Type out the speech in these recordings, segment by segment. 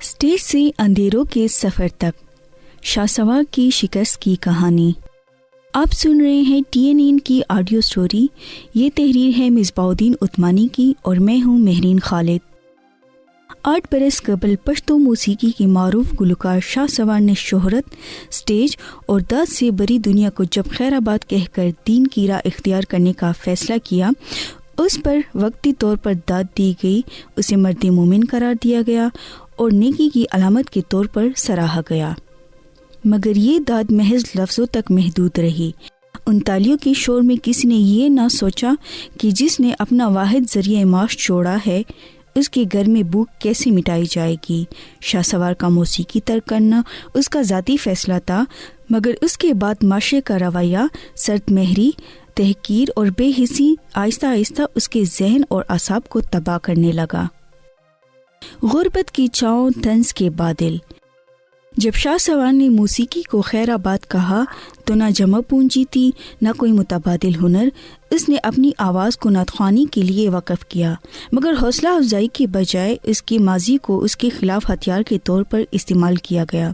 Stage سے اندھیروں کے سفر تک، شاہ سوار کی شکست کی کہانی۔ آپ سن رہے ہیں TNN کی آڈیو سٹوری۔ یہ تحریر ہے مصباح الدین عثمانی کی اور میں ہوں مہرین خالد۔ 8 برس قبل پشتو موسیقی کے معروف گلوکار شاہ سوار نے شہرت، سٹیج اور داد سے بری دنیا کو جب خیر آباد کہہ کر دین کی راہ اختیار کرنے کا فیصلہ کیا، اس پر وقتی طور پر داد دی گئی، اسے مرد مومن قرار دیا گیا اور نیکی کی علامت کے طور پر سراہا گیا۔ مگر یہ داد محض لفظوں تک محدود رہی۔ ان تالیوں کے شور میں کسی نے یہ نہ سوچا کہ جس نے اپنا واحد ذریعہ معاش چھوڑا ہے، اس کے گھر میں بھوک کیسے مٹائی جائے گی۔ شاہ سوار کا موسیقی ترک کرنا اس کا ذاتی فیصلہ تھا، مگر اس کے بعد معاشرے کا رویہ سرد مہری، تحقیر اور بے حسی آہستہ آہستہ اس کے ذہن اور اعصاب کو تباہ کرنے لگا۔ غربت کی چھاؤں طنز کے بادل۔ جب شاہ سوار نے موسیقی کو خیر آباد کہا تو نہ جمع پونجی تھی، نہ کوئی متبادل ہنر۔ اس نے اپنی آواز کو نعت خوانی کے لیے وقف کیا، مگر حوصلہ افزائی کے بجائے اس کے ماضی کو اس کے خلاف ہتھیار کے طور پر استعمال کیا گیا۔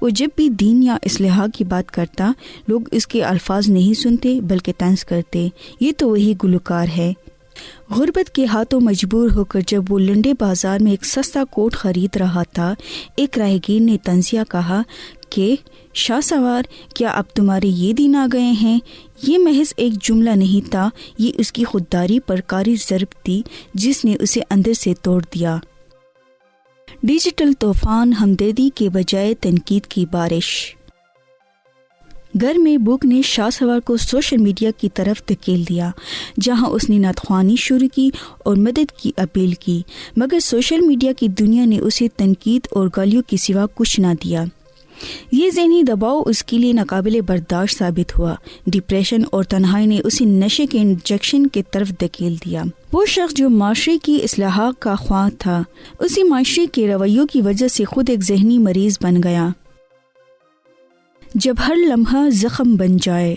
وہ جب بھی دین یا اصلاح کی بات کرتا، لوگ اس کے الفاظ نہیں سنتے بلکہ طنز کرتے، یہ تو وہی گلوکار ہے۔ غربت کے ہاتھوں مجبور ہو کر جب وہ لنڈے بازار میں ایک سستا کوٹ خرید رہا تھا، ایک راہگیر نے طنزیہ کہا کہ شاہ سوار، کیا اب تمہارے یہ دن آ گئے ہیں؟ یہ محض ایک جملہ نہیں تھا، یہ اس کی خودداری پر کاری ضرب تھی جس نے اسے اندر سے توڑ دیا۔ ڈیجیٹل طوفان، ہمدردی کے بجائے تنقید کی بارش۔ گھر میں بھوک نے شاہ سوار کو سوشل میڈیا کی طرف دھکیل دیا، جہاں اس نے نعت خوانی شروع کی اور مدد کی اپیل کی، مگر سوشل میڈیا کی دنیا نے اسے تنقید اور گالیوں کے سوا کچھ نہ دیا۔ یہ ذہنی دباؤ اس کے لیے ناقابل برداشت ثابت ہوا۔ ڈپریشن اور تنہائی نے اسے نشے کے انجیکشن کی طرف دھکیل دیا۔ وہ شخص جو معاشرے کی اصلاح کا خواہاں تھا، اسی معاشرے کے رویوں کی وجہ سے خود ایک ذہنی مریض بن گیا۔ جب ہر لمحہ زخم بن جائے۔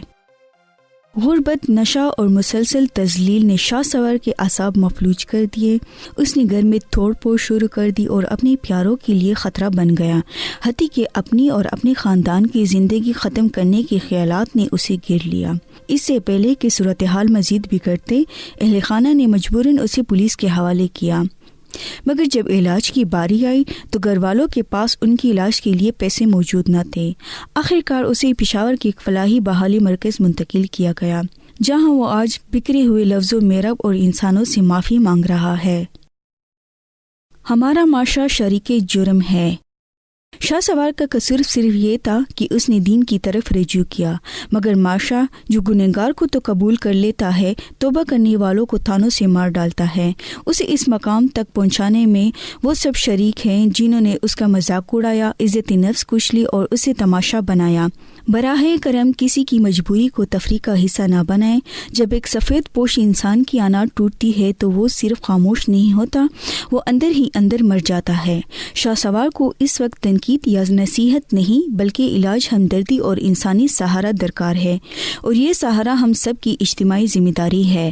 غربت، نشہ اور مسلسل تذلیل نے شاہ سوار کے اعصاب مفلوج کر دیے۔ اس نے گھر میں توڑ پھوڑ شروع کر دی اور اپنے پیاروں کے لیے خطرہ بن گیا، حتیٰ کہ اپنی اور اپنے خاندان کی زندگی ختم کرنے کے خیالات نے اسے گھیر لیا۔ اس سے پہلے کہ صورتحال مزید بگڑتے، اہل خانہ نے مجبوراً اسے پولیس کے حوالے کیا، مگر جب علاج کی باری آئی تو گھر والوں کے پاس ان کی علاج کے لیے پیسے موجود نہ تھے۔ آخرکار اسے پشاور کے ایک فلاحی بحالی مرکز منتقل کیا گیا، جہاں وہ آج بکھرے ہوئے لفظوں میں رب اور انسانوں سے معافی مانگ رہا ہے۔ ہمارا معاشرہ شریک جرم ہے۔ شاہ سوار کا قصور صرف یہ تھا کہ اس نے دین کی طرف رجوع کیا، مگر معاشرہ جو گنہگار کو تو قبول کر لیتا ہے، توبہ کرنے والوں کو تھانوں سے مار ڈالتا ہے۔ اسے اس مقام تک پہنچانے میں وہ سب شریک ہیں جنہوں نے اس کا مذاق اڑایا، عزت نفس کچلی اور اسے تماشا بنایا۔ براہ کرم کسی کی مجبوری کو تفریح کا حصہ نہ بنائیں۔ جب ایک سفید پوش انسان کی انا ٹوٹتی ہے تو وہ صرف خاموش نہیں ہوتا، وہ اندر ہی اندر مر جاتا ہے۔ شاہ سوار کو اس وقت تنقید یا نصیحت نہیں بلکہ علاج، ہمدردی اور انسانی سہارا درکار ہے، اور یہ سہارا ہم سب کی اجتماعی ذمہ داری ہے۔